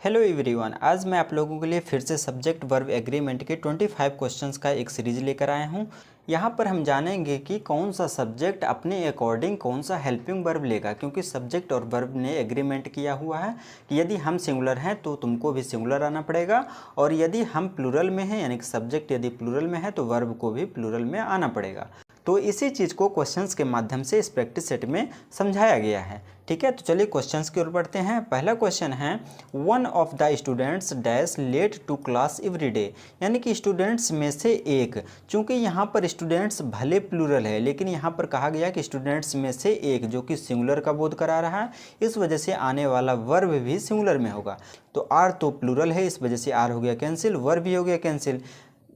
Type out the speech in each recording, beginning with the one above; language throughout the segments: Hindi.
हेलो एवरीवन, आज मैं आप लोगों के लिए फिर से सब्जेक्ट वर्ब एग्रीमेंट के 25 क्वेश्चंस का एक सीरीज लेकर आया हूं। यहां पर हम जानेंगे कि कौन सा सब्जेक्ट अपने अकॉर्डिंग कौन सा हेल्पिंग वर्ब लेगा, क्योंकि सब्जेक्ट और वर्ब ने एग्रीमेंट किया हुआ है कि यदि हम सिंगुलर हैं तो तुमको भी सिंगुलर आना पड़ेगा, और यदि हम प्लूरल में हैं यानी कि सब्जेक्ट यदि प्लूरल में है तो वर्ब को भी प्लूरल में आना पड़ेगा। तो इसी चीज़ को क्वेश्चंस के माध्यम से इस प्रैक्टिस सेट में समझाया गया है। ठीक है, तो चलिए क्वेश्चंस की ओर बढ़ते हैं। पहला क्वेश्चन है, one of the students dash late to class every day, यानी कि स्टूडेंट्स में से एक। चूंकि यहाँ पर स्टूडेंट्स भले प्लूरल है, लेकिन यहाँ पर कहा गया कि स्टूडेंट्स में से एक, जो कि सिंगुलर का बोध करा रहा है, इस वजह से आने वाला वर्ब भी सिंगुलर में होगा। तो आर तो प्लूरल है, इस वजह से आर हो गया कैंसिल, वर्ब भी हो गया कैंसिल।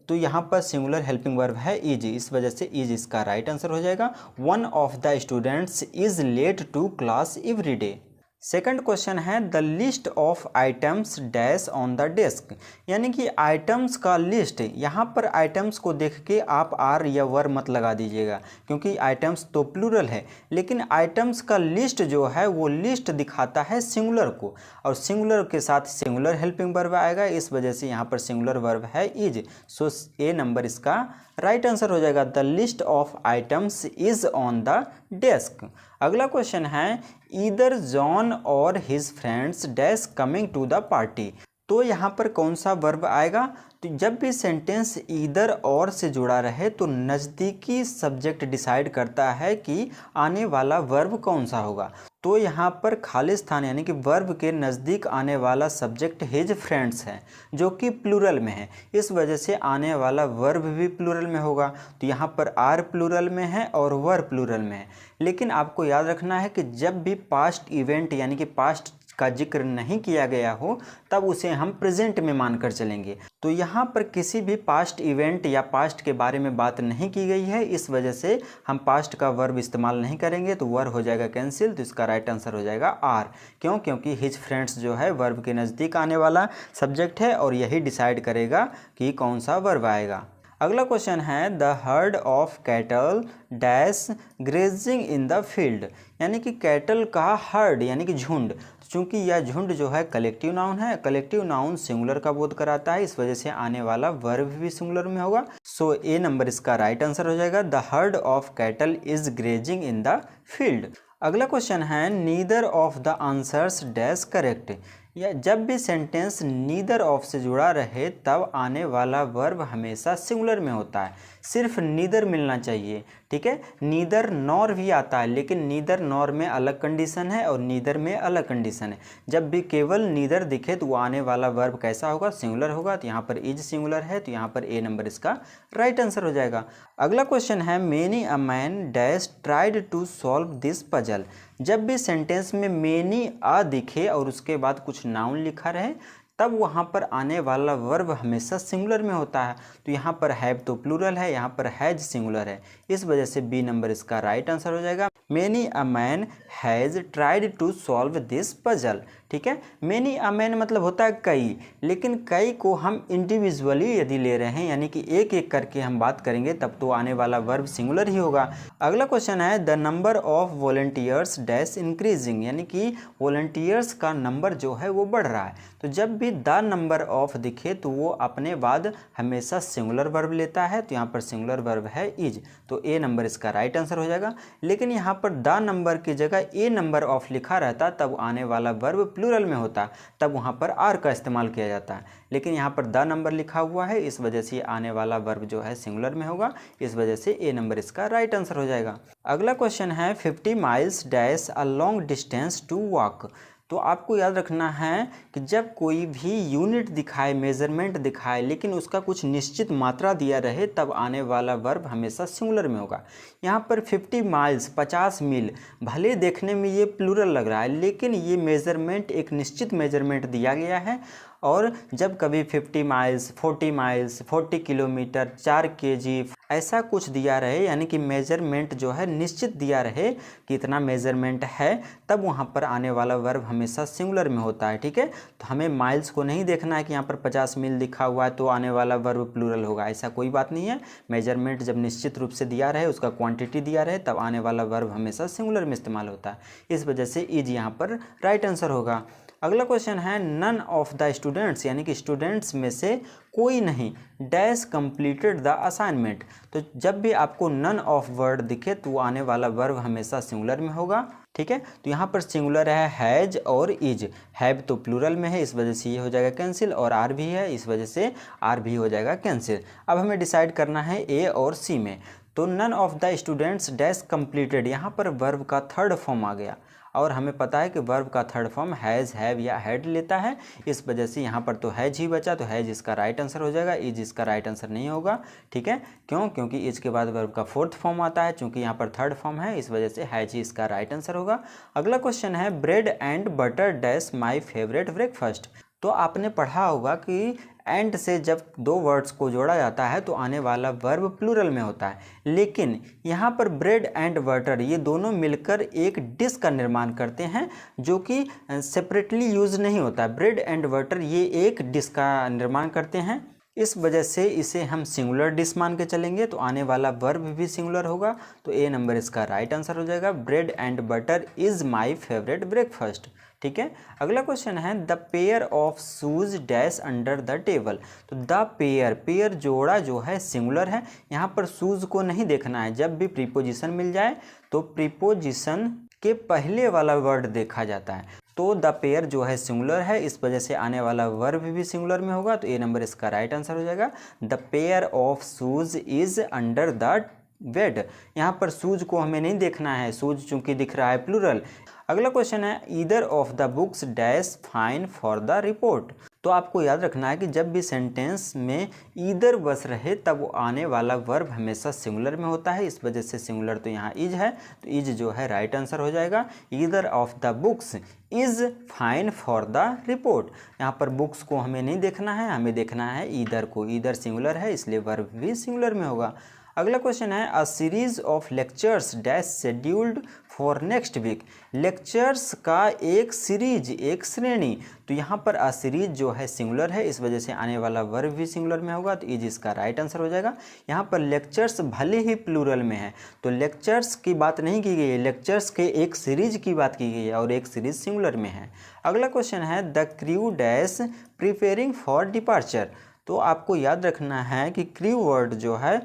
तो यहाँ पर सिंगुलर हेल्पिंग वर्ब है इज, इस वजह से इज इसका राइट आंसर हो जाएगा। One of the students is late to class every day. Second question है, the list of items dash on the desk, यानी कि आइटम्स का लिस्ट। यहाँ पर आइटम्स को देख के आप आर या वर मत लगा दीजिएगा, क्योंकि आइटम्स तो प्लूरल है, लेकिन आइटम्स का लिस्ट जो है वो लिस्ट दिखाता है सिंगुलर को, और सिंगुलर के साथ सिंगुलर हेल्पिंग वर्ब आएगा, इस वजह से यहाँ पर सिंगुलर वर्ब है इज। सो ए नंबर इसका राइट आंसर हो जाएगा। The list of items is on the desk. अगला क्वेश्चन है, ईदर जॉन और his friends dash coming to the party. तो यहाँ पर कौन सा वर्ब आएगा? तो जब भी सेंटेंस ईदर और से जुड़ा रहे तो नज़दीकी सब्जेक्ट डिसाइड करता है कि आने वाला वर्ब कौन सा होगा। तो यहाँ पर खालिस्तान यानी कि वर्ब के नज़दीक आने वाला सब्जेक्ट हिज फ्रेंड्स है, जो कि प्लूरल में है, इस वजह से आने वाला वर्ब भी प्लूरल में होगा। तो यहाँ पर आर प्लूरल में है और वर प्लूरल में है। लेकिन आपको याद रखना है कि जब भी पास्ट इवेंट यानी कि पास्ट का जिक्र नहीं किया गया हो तब उसे हम प्रेजेंट में मानकर चलेंगे। तो यहाँ पर किसी भी पास्ट इवेंट या पास्ट के बारे में बात नहीं की गई है, इस वजह से हम पास्ट का वर्ब इस्तेमाल नहीं करेंगे, तो वर्ब हो जाएगा कैंसिल। तो इसका राइट आंसर हो जाएगा आर। क्यों? क्योंकि हिज फ्रेंड्स जो है वर्ब के नज़दीक आने वाला सब्जेक्ट है, और यही डिसाइड करेगा कि कौन सा वर्ब आएगा। अगला क्वेश्चन है, the heard of cattle dash grazing in the field, यानी कि कैटल का हर्ड यानी कि झुंड। चूंकि यह झुंड जो है कलेक्टिव नाउन है, कलेक्टिव नाउन सिंगुलर का बोध कराता है, इस वजह से आने वाला वर्ब भी सिंगुलर में होगा। सो ए नंबर इसका राइट आंसर हो जाएगा। The heard of cattle is grazing in the field. अगला क्वेश्चन है, neither of the answers dash correct, या जब भी सेंटेंस नीदर ऑफ से जुड़ा रहे तब आने वाला वर्ब हमेशा सिंगुलर में होता है। सिर्फ नीदर मिलना चाहिए, ठीक है। नीदर नॉर भी आता है, लेकिन नीदर नॉर में अलग कंडीशन है और नीदर में अलग कंडीशन है। जब भी केवल नीदर दिखे तो वो आने वाला वर्ब कैसा होगा? सिंगुलर होगा। तो यहाँ पर इज सिंगुलर है, तो यहाँ पर ए नंबर इसका राइट आंसर हो जाएगा। अगला क्वेश्चन है, many a man dash tried to solve this puzzle. जब भी सेंटेंस में मेनी आ दिखे और उसके बाद कुछ नाउन लिखा रहे तब वहाँ पर आने वाला वर्ब हमेशा सिंगुलर में होता है। तो यहाँ पर हैव तो प्लूरल है, यहाँ पर हैज सिंगुलर है, इस वजह से बी नंबर इसका राइट आंसर हो जाएगा। Many a man has tried to solve this puzzle, ठीक है। मेनी अ मैन मतलब होता है कई, लेकिन कई को हम इंडिविजुअली यदि ले रहे हैं यानी कि एक एक करके हम बात करेंगे तब तो आने वाला वर्ब सिंगुलर ही होगा। अगला क्वेश्चन है, the number of volunteers dash increasing, यानी कि वॉलंटियर्स का नंबर जो है वो बढ़ रहा है। तो जब भी द नंबर ऑफ दिखे तो वो अपने बाद हमेशा सिंगुलर वर्ब लेता है, तो यहाँ पर सिंगुलर वर्ब है इज। तो ए नंबर इसका राइट आंसर हो जाएगा। लेकिन यहाँ पर द नंबर की जगह ए नंबर ऑफ लिखा रहता तब आने वाला वर्ब प्लूरल में होता, तब वहाँ पर आर का इस्तेमाल किया जाता है। लेकिन यहाँ पर द नंबर लिखा हुआ है, इस वजह से आने वाला वर्ब जो है सिंगुलर में होगा, इस वजह से ए नंबर इसका राइट आंसर हो जाएगा। अगला क्वेश्चन है, 50 miles dash a long distance to walk. तो आपको याद रखना है कि जब कोई भी यूनिट दिखाए, मेजरमेंट दिखाए, लेकिन उसका कुछ निश्चित मात्रा दिया रहे तब आने वाला वर्ब हमेशा सिंगुलर में होगा। यहाँ पर 50 माइल्स 50 मील, भले देखने में ये प्लूरल लग रहा है, लेकिन ये मेजरमेंट एक निश्चित मेजरमेंट दिया गया है। और जब कभी 50 माइल्स 40 किलोमीटर 4 kg ऐसा कुछ दिया रहे, यानी कि मेजरमेंट जो है निश्चित दिया रहे कि इतना मेजरमेंट है, तब वहाँ पर आने वाला वर्ब हमेशा सिंगुलर में होता है, ठीक है। तो हमें माइल्स को नहीं देखना है कि यहाँ पर 50 मील लिखा हुआ है तो आने वाला वर्ब प्लूरल होगा, ऐसा कोई बात नहीं है। मेजरमेंट जब निश्चित रूप से दिया रहे, उसका क्वांटिटी दिया रहे, तब आने वाला वर्ब हमेशा सिंगुलर में इस्तेमाल होता है, इस वजह से इज यहाँ पर राइट आंसर होगा। अगला क्वेश्चन है नन ऑफ द स्टूडेंट्स, यानी कि स्टूडेंट्स में से कोई नहीं डैश कंप्लीटेड द असाइनमेंट। तो जब भी आपको नन ऑफ वर्ड दिखे तो वो आने वाला वर्ब हमेशा सिंगुलर में होगा, ठीक है। तो यहाँ पर सिंगुलर है हैज और इज, हैव तो प्लूरल में है इस वजह से ये हो जाएगा कैंसिल, और आर भी है इस वजह से आर भी हो जाएगा कैंसिल। अब हमें डिसाइड करना है ए और सी में। तो none of the students dash completed, यहाँ पर वर्ब का थर्ड फॉर्म आ गया, और हमें पता है कि वर्ब का थर्ड फॉर्म हैज़, हैव या हैड लेता है, इस वजह से यहाँ पर तो हैज ही बचा, तो हैज इसका राइट आंसर हो जाएगा, इज इसका राइट आंसर नहीं होगा, ठीक है। क्यों? क्योंकि इज के बाद वर्ब का फोर्थ फॉर्म आता है, चूंकि यहाँ पर थर्ड फॉर्म है इस वजह से हैज ही इसका राइट आंसर होगा। अगला क्वेश्चन है bread and butter dash my favourite breakfast. तो आपने पढ़ा होगा कि एंड से जब दो वर्ड्स को जोड़ा जाता है तो आने वाला वर्ब प्लूरल में होता है, लेकिन यहाँ पर ब्रेड एंड बटर ये दोनों मिलकर एक डिश का निर्माण करते हैं जो कि सेपरेटली यूज नहीं होता है। ब्रेड एंड बटर ये एक डिश का निर्माण करते हैं, इस वजह से इसे हम सिंगुलर डिश मान के चलेंगे, तो आने वाला वर्ब भी सिंगुलर होगा, तो ए नंबर इसका राइट आंसर हो जाएगा। Bread and butter is my favourite breakfast, ठीक है। अगला क्वेश्चन है the pair of shoes dash under the table. तो द पेयर, पेयर जोड़ा जो है सिंगुलर है, यहाँ पर शूज को नहीं देखना है। जब भी प्रीपोजिशन मिल जाए तो प्रीपोजिशन के पहले वाला वर्ड देखा जाता है, तो द पेयर जो है सिंगुलर है, इस वजह से आने वाला वर्ब भी सिंगुलर में होगा, तो ए नंबर इसका राइट आंसर हो जाएगा। The pair of shoes is under the bed, यहाँ पर शूज को हमें नहीं देखना है, शूज चूंकि दिख रहा है प्लूरल। अगला क्वेश्चन है either of the books dash fine for the report. तो आपको याद रखना है कि जब भी सेंटेंस में ईदर बस रहे तब वो आने वाला वर्ब हमेशा सिंगुलर में होता है, इस वजह से सिंगुलर तो यहाँ इज है, तो इज जो है राइट आंसर हो जाएगा। Either of the books is fine for the report, यहाँ पर बुक्स को हमें नहीं देखना है, हमें देखना है ईदर को, ईदर सिंगुलर है इसलिए वर्ब भी सिंगुलर में होगा। अगला क्वेश्चन है a series of lectures dash scheduled for next week. Lectures का एक सीरीज, एक श्रेणी, तो यहाँ पर अ सीरीज जो है सिंगुलर है, इस वजह से आने वाला वर्ब भी सिंगुलर में होगा, तो इज इसका राइट आंसर हो जाएगा। यहाँ पर लेक्चर्स भले ही प्लूरल में है तो लेक्चर्स की बात नहीं की गई है, लेक्चर्स के एक सीरीज की बात की गई है और एक सीरीज सिंगुलर में है। अगला क्वेश्चन है the crew dash preparing for departure. तो आपको याद रखना है कि क्रू वर्ड जो है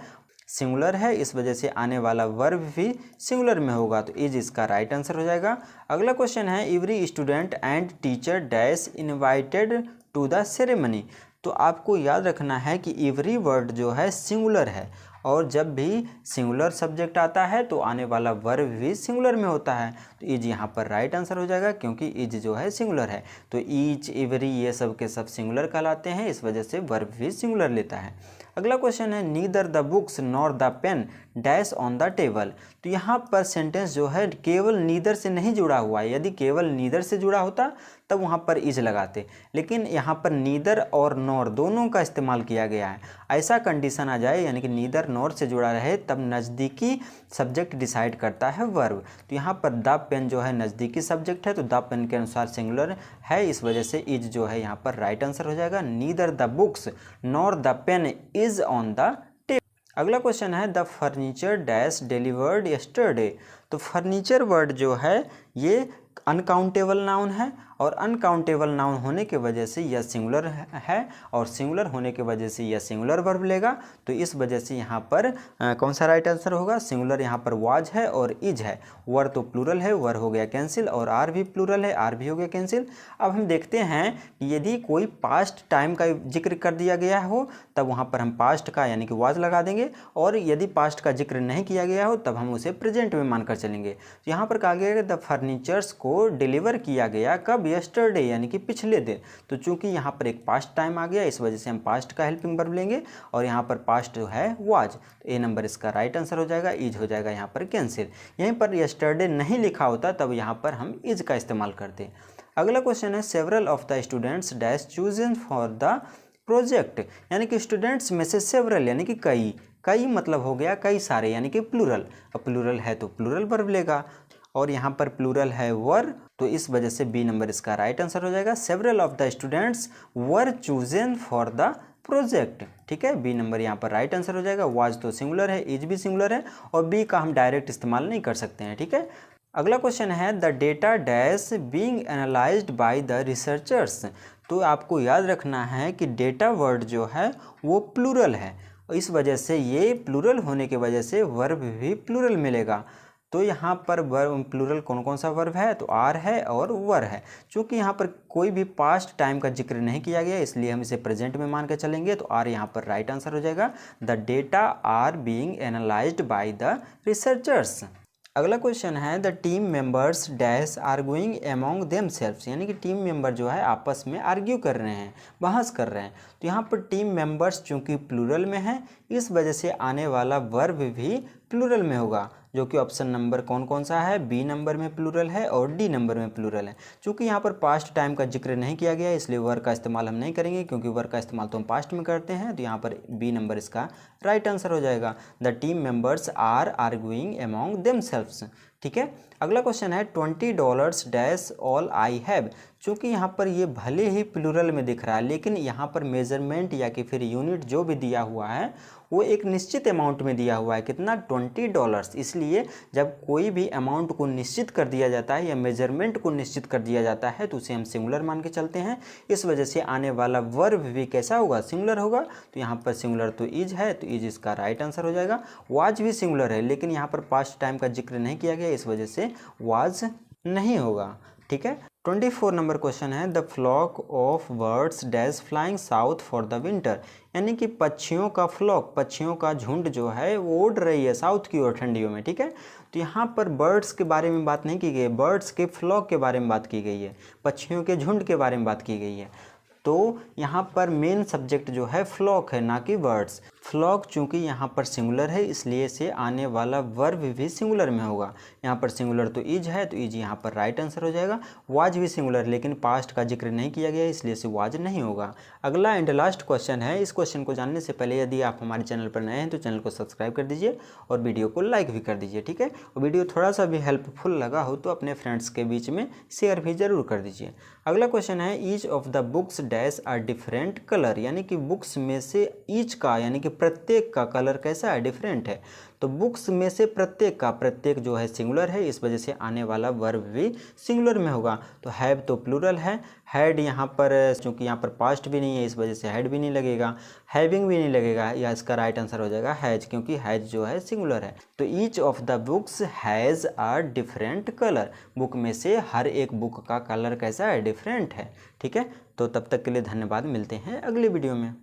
सिंगुलर है, इस वजह से आने वाला वर्ब भी सिंगुलर में होगा, तो इज इसका राइट आंसर हो जाएगा। अगला क्वेश्चन है every student and teacher dash invited to the ceremony. तो आपको याद रखना है कि एवरी वर्ड जो है सिंगुलर है, और जब भी सिंगुलर सब्जेक्ट आता है तो आने वाला वर्ब भी सिंगुलर में होता है, तो इज यहाँ पर राइट आंसर हो जाएगा, क्योंकि इज जो है सिंगुलर है, तो ईच, एवरी ये सब के सब सिंगुलर कहलाते हैं, इस वजह से वर्ब भी सिंगुलर लेता है। अगला क्वेश्चन है neither the books nor the pen dash on the table. तो यहाँ पर सेंटेंस जो है केवल नीदर से नहीं जुड़ा हुआ है, यदि केवल नीदर से जुड़ा होता तब वहाँ पर इज लगाते, लेकिन यहाँ पर नीदर और नॉर दोनों का इस्तेमाल किया गया है। ऐसा कंडीशन आ जाए यानी कि नीदर नॉर से जुड़ा रहे तब नज़दीकी सब्जेक्ट डिसाइड करता है वर्ब। तो यहाँ पर द पेन जो है नज़दीकी सब्जेक्ट है, तो द पेन के अनुसार सिंगुलर है, इस वजह से इज जो है यहाँ पर राइट आंसर हो जाएगा। Neither the books nor the pen is on the table. अगला क्वेश्चन है the furniture dash delivered yesterday. तो फर्नीचर वर्ड जो है ये अनकाउंटेबल नाउन है, और अनकाउंटेबल नाउन होने के वजह से यह सिंगुलर है, और सिंगुलर होने के वजह से यह सिंगुलर वर्ब लेगा, तो इस वजह से यहाँ पर कौन सा राइट आंसर होगा? सिंगुलर यहाँ पर वाज है और इज है, वर तो प्लूरल है, वर हो गया कैंसिल, और आर भी प्लूरल है, आर भी हो गया कैंसिल। अब हम देखते हैं कि यदि कोई पास्ट टाइम का जिक्र कर दिया गया हो तब वहाँ पर हम पास्ट का यानी कि वाज लगा देंगे, और यदि पास्ट का जिक्र नहीं किया गया हो तब हम उसे प्रेजेंट में मानकर चलेंगे। तो यहाँ पर कहा गया है द फर्नीचर्स को डिलीवर किया गया कब? यस्टरडे यानी कि पिछले दिन। तो चूंकि यहाँ पर एक पास्ट टाइम आ गया इस वजह से हम पास्ट का हेल्पिंग वर्ब लेंगे, और यहाँ पर पास्ट जो है वाज, तो ए नंबर इसका राइट आंसर हो जाएगा। इज हो जाएगा यहाँ पर कैंसिल। यहीं पर यस्टरडे नहीं लिखा होता तब यहाँ पर हम इज का इस्तेमाल करते हैं। अगला क्वेश्चन है several of the students dash chosen for the project, यानी कि स्टूडेंट्स में से सेवरल यानी कि कई, कई मतलब हो गया कई सारे यानी कि प्लूरल, अब प्लूरल है तो प्लूरल वर्ब लेगा, और यहाँ पर प्लूरल है वर, तो इस वजह से बी नंबर इसका राइट आंसर हो जाएगा। Several of the students were chosen for the project, ठीक है, बी नंबर यहाँ पर राइट आंसर हो जाएगा। वाज तो सिंगुलर है, इज भी सिंगुलर है, और बी का हम डायरेक्ट इस्तेमाल नहीं कर सकते हैं, ठीक है। अगला क्वेश्चन है the data dash being analysed by the researchers. तो आपको याद रखना है कि डेटा वर्ड जो है वो प्लूरल है, इस वजह से ये प्लूरल होने की वजह से वर्ब भी प्लूरल मिलेगा। तो यहाँ पर वर्ब प्लूरल कौन कौन सा वर्ब है, तो आर है और वर है। चूँकि यहाँ पर कोई भी पास्ट टाइम का जिक्र नहीं किया गया इसलिए हम इसे प्रेजेंट में मान के चलेंगे, तो आर यहाँ पर राइट आंसर हो जाएगा। The data are being analysed by the researchers. अगला क्वेश्चन है the team members dash arguing among themselves, यानी कि टीम मेंबर जो है आपस में आर्ग्यू कर रहे हैं, बहस कर रहे हैं। तो यहाँ पर टीम मेंबर्स चूँकि प्लूरल में है इस वजह से आने वाला वर्ब भी प्लूरल में होगा, जो कि ऑप्शन नंबर कौन कौन सा है, बी नंबर में प्लूरल है और डी नंबर में प्लूरल है। चूँकि यहाँ पर पास्ट टाइम का जिक्र नहीं किया गया इसलिए वर्ब का इस्तेमाल हम नहीं करेंगे, क्योंकि वर्ब का इस्तेमाल तो हम पास्ट में करते हैं। तो यहाँ पर बी नंबर इसका राइट आंसर हो जाएगा। The team members are arguing among themselves. ठीक है। अगला क्वेश्चन है $20 डैश ऑल आई हैव। चूँकि यहाँ पर ये भले ही प्लूरल में दिख रहा है लेकिन यहाँ पर मेजरमेंट या कि फिर यूनिट जो भी दिया हुआ है वो एक निश्चित अमाउंट में दिया हुआ है, कितना, $20। इसलिए जब कोई भी अमाउंट को निश्चित कर दिया जाता है या मेजरमेंट को निश्चित कर दिया जाता है तो उसे हम सिंगुलर मान के चलते हैं। इस वजह से आने वाला वर्ब भी कैसा होगा, सिंगुलर होगा। तो यहाँ पर सिंगुलर तो इज है, तो इज इसका राइट आंसर हो जाएगा। वाज भी सिंगुलर है लेकिन यहाँ पर पास्ट टाइम का जिक्र नहीं किया गया इस वजह से वाज नहीं होगा। ठीक है। 24 नंबर क्वेश्चन है the flock of birds dash flying south for the winter, यानी कि पक्षियों का फ्लॉक, पक्षियों का झुंड जो है वो उड़ रही है साउथ की ओर ठंडियों में। ठीक है। तो यहाँ पर बर्ड्स के बारे में बात नहीं की गई, बर्ड्स के फ्लॉक के बारे में बात की गई है, पक्षियों के झुंड के बारे में बात की गई है। तो यहाँ पर मेन सब्जेक्ट जो है फ्लॉक है, ना कि बर्ड्स। फ्लॉक चूँकि यहाँ पर सिंगुलर है इसलिए से आने वाला वर्ब भी सिंगुलर में होगा। यहाँ पर सिंगुलर तो इज है तो इज यहाँ पर राइट आंसर हो जाएगा। वाज भी सिंगुलर लेकिन पास्ट का जिक्र नहीं किया गया इसलिए से वाज नहीं होगा। अगला एंड लास्ट क्वेश्चन है। इस क्वेश्चन को जानने से पहले यदि आप हमारे चैनल पर नए हैं तो चैनल को सब्सक्राइब कर दीजिए और वीडियो को लाइक भी कर दीजिए। ठीक है। और वीडियो थोड़ा सा भी हेल्पफुल लगा हो तो अपने फ्रेंड्स के बीच में शेयर भी ज़रूर कर दीजिए। अगला क्वेश्चन है each of the books dash are different colour, यानी कि बुक्स में से ईच का यानी कि प्रत्येक का कलर कैसा है, डिफरेंट है। तो बुक्स में से प्रत्येक का, प्रत्येक जो है सिंगुलर है इस वजह से आने वाला वर्ब भी सिंगुलर में होगा। तो हैव तो प्लूरल है, हैड यहाँ पर चूँकि यहाँ पर पास्ट भी नहीं है इस वजह से हैड भी नहीं लगेगा, हैविंग भी नहीं लगेगा, या इसका राइट आंसर हो जाएगा हैज, क्योंकि हैज जो है सिंगुलर है। तो each of the books has a different colour, book में से हर एक बुक का कलर कैसा है, डिफरेंट है। ठीक है। तो तब तक के लिए धन्यवाद, मिलते हैं अगले वीडियो में।